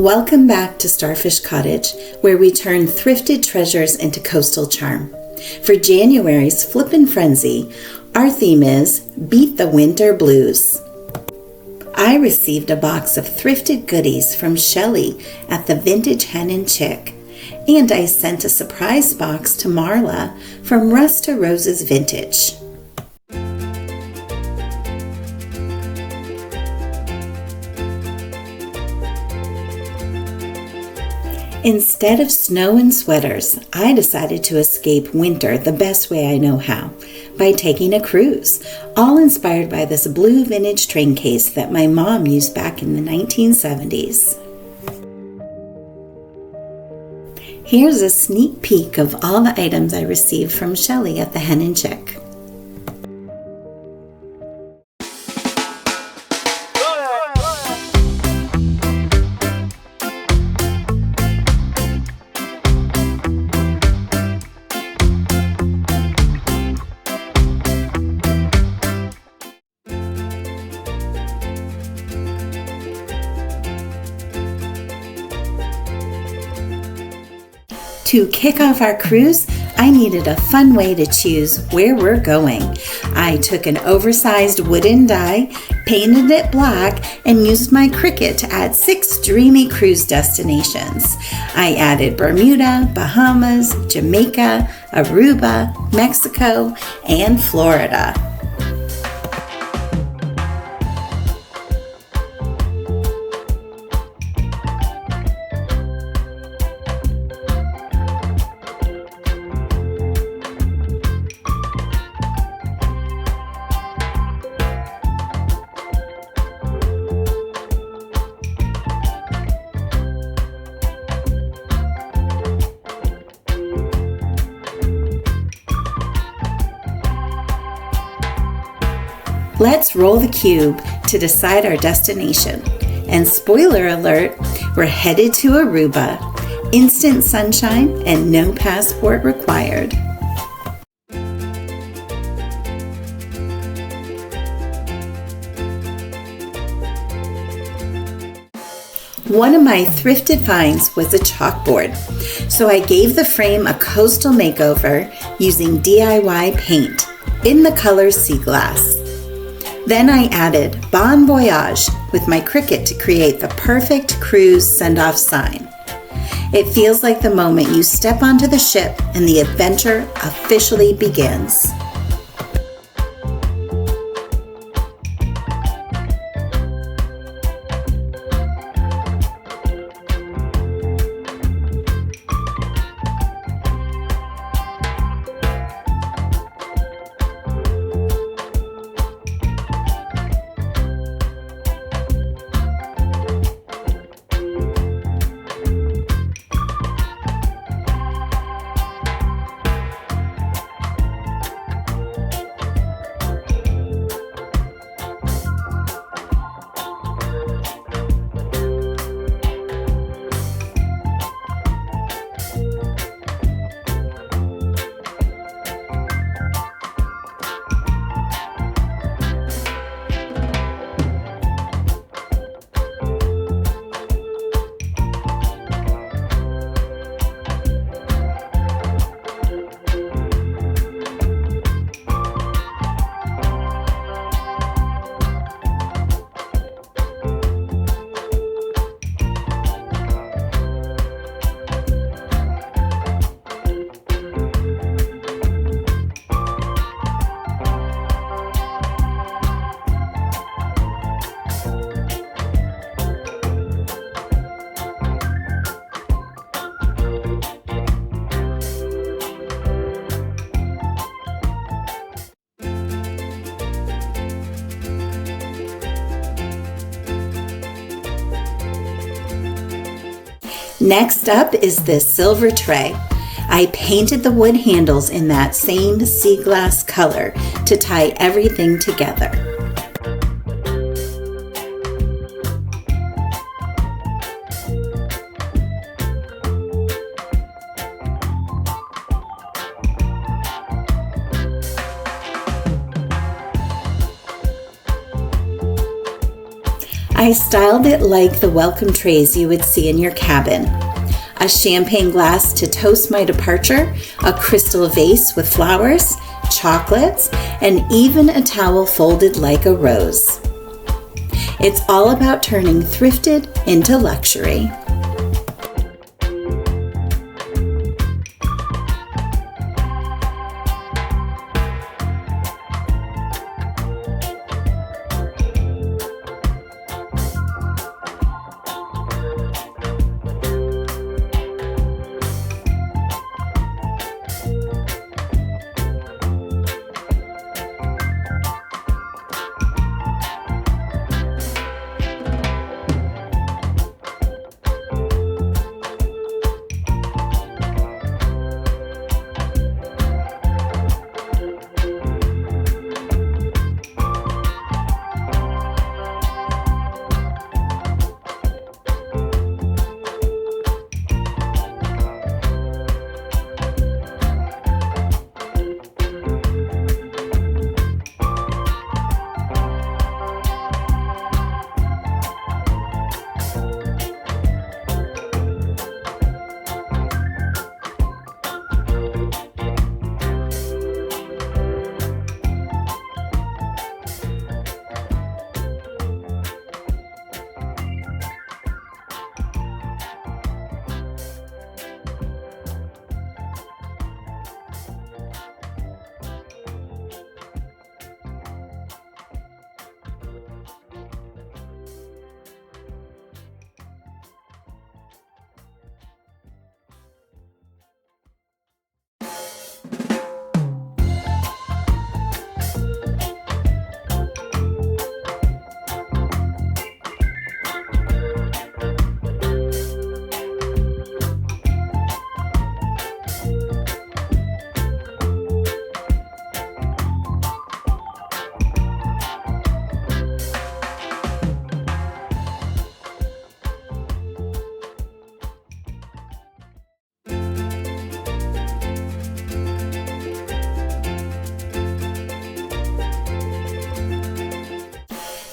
Welcome back to Starfish Cottage, where we turn thrifted treasures into coastal charm. For January's Flippin' Frenzy, our theme is Beat the Winter Blues. I received a box of thrifted goodies from Shelley at the Vintage Hen and Chick, and I sent a surprise box to Marla from Rust to Roses Vintage. Instead of snow and sweaters, I decided to escape winter the best way I know how, by taking a cruise, all inspired by this blue vintage train case that my mom used back in the 1970s. Here's a sneak peek of all the items I received from Shelley at the Hen and Chick. To kick off our cruise, I needed a fun way to choose where we're going. I took an oversized wooden die, painted it black, and used my Cricut to add 6 dreamy cruise destinations. I added Bermuda, Bahamas, Jamaica, Aruba, Mexico, and Florida. Let's roll the cube to decide our destination. And spoiler alert, we're headed to Aruba. Instant sunshine and no passport required. One of my thrifted finds was a chalkboard, so I gave the frame a coastal makeover using DIY paint in the color sea glass. Then I added Bon Voyage with my Cricut to create the perfect cruise send-off sign. It feels like the moment you step onto the ship and the adventure officially begins. Next up is this silver tray. I painted the wood handles in that same sea glass color to tie everything together. I styled it like the welcome trays you would see in your cabin. A champagne glass to toast my departure, a crystal vase with flowers, chocolates, and even a towel folded like a rose. It's all about turning thrifted into luxury.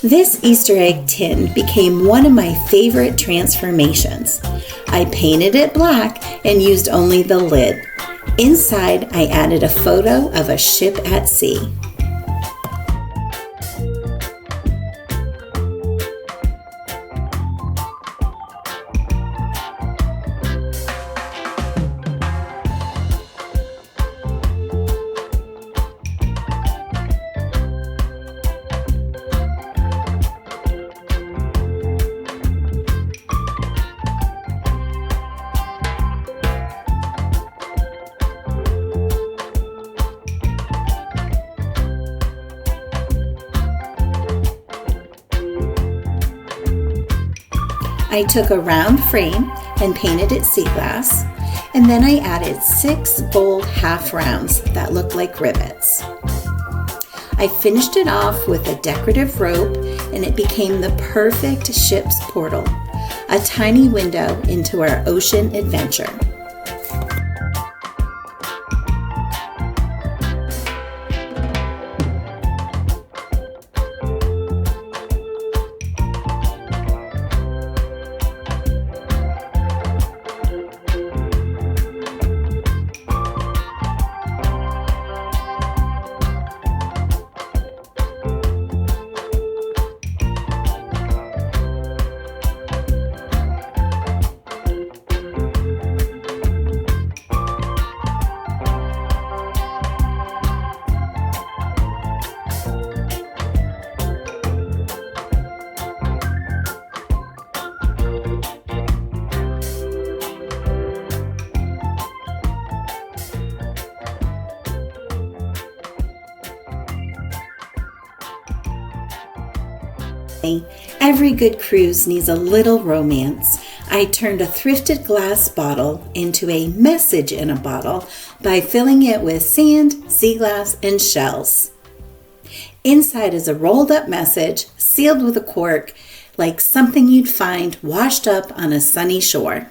This Easter egg tin became one of my favorite transformations. I painted it black and used only the lid. Inside, I added a photo of a ship at sea. I took a round frame and painted it sea glass, and then I added 6 gold half rounds that looked like rivets. I finished it off with a decorative rope, and it became the perfect ship's portal, a tiny window into our ocean adventure. Every good cruise needs a little romance. I turned a thrifted glass bottle into a message in a bottle by filling it with sand, sea glass, and shells. Inside is a rolled up message sealed with a cork, like something you'd find washed up on a sunny shore.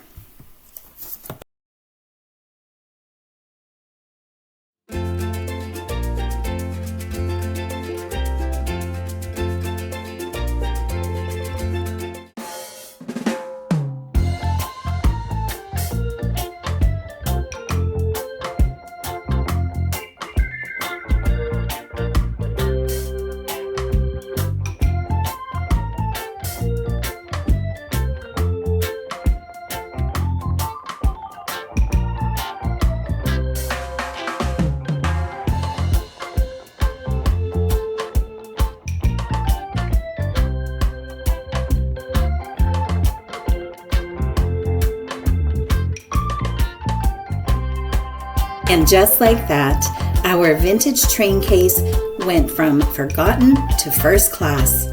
And just like that, our vintage train case went from forgotten to first class.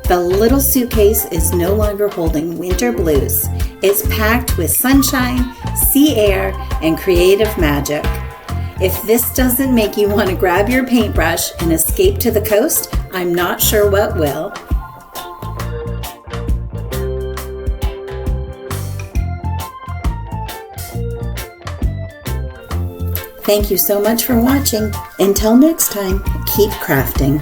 The little suitcase is no longer holding winter blues. It's packed with sunshine, sea air, and creative magic. If this doesn't make you want to grab your paintbrush and escape to the coast, I'm not sure what will. Thank you so much for watching. Until next time, keep crafting.